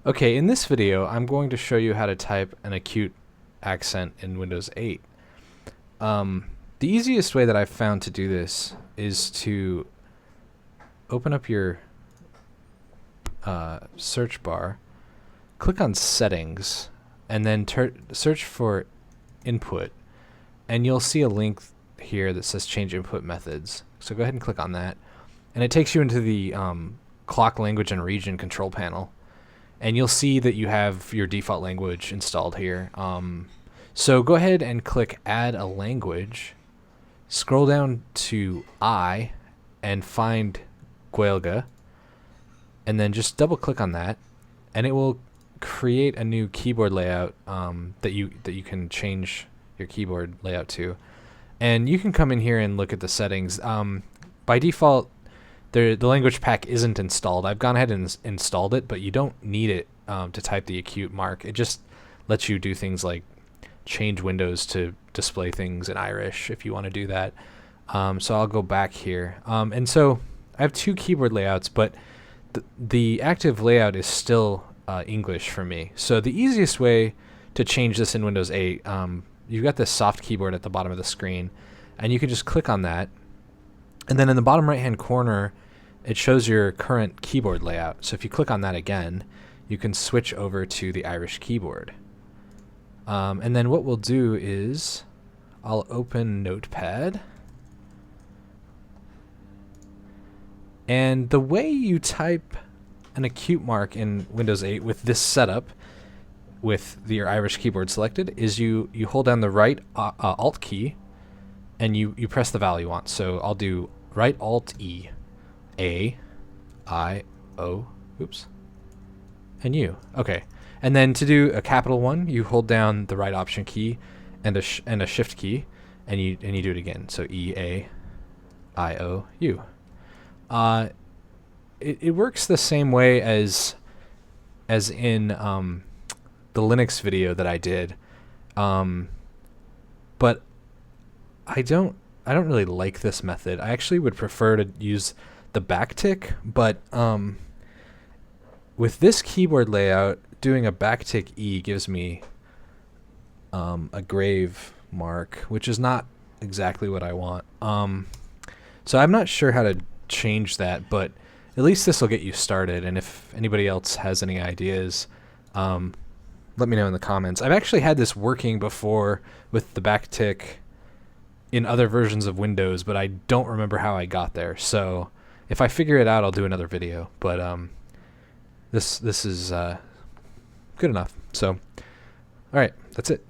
Okay, in this video, I'm going to show you how to type an acute accent in Windows 8. The easiest way that I've found to do this is to open up your search bar, click on Settings, and then search for Input, and you'll see a link here that says Change Input Methods. So go ahead and click on that, and it takes you into the Clock Language and Region control panel. And you'll see that you have your default language installed here. So go ahead and click Add a Language. Scroll down to I and find Guelga. And then just double click on that. And it will create a new keyboard layout that you can change your keyboard layout to. And you can come in here and look at the settings. By default, the language pack isn't installed. I've gone ahead and installed it, but you don't need it to type the acute mark. It just lets you do things like change windows to display things in Irish if you want to do that. So I'll go back here. And so I have two keyboard layouts, but the active layout is still English for me. So the easiest way to change this in Windows 8, you've got this soft keyboard at the bottom of the screen, and you can just click on that. And then in the bottom right-hand corner, it shows your current keyboard layout. So if you click on that again, you can switch over to the Irish keyboard. And then what we'll do is I'll open Notepad. And the way you type an acute mark in Windows 8 with this setup, with your Irish keyboard selected, is you hold down the right Alt key and you press the value you want. So I'll do right Alt E, A, I, O, oops, and U. Okay. And then to do a capital one, you hold down the right Option key and a Shift key, and you do it again. So E, A, I, O, U. It works the same way as in the Linux video that I did, but I don't really like this method. I actually would prefer to use the backtick, but with this keyboard layout, doing a backtick E gives me a grave mark, which is not exactly what I want. So I'm not sure how to change that, but at least this will get you started. And if anybody else has any ideas, let me know in the comments. I've actually had this working before with the backtick in other versions of Windows, but I don't remember how I got there. So if I figure it out, I'll do another video. But this is good enough. So, all right, that's it.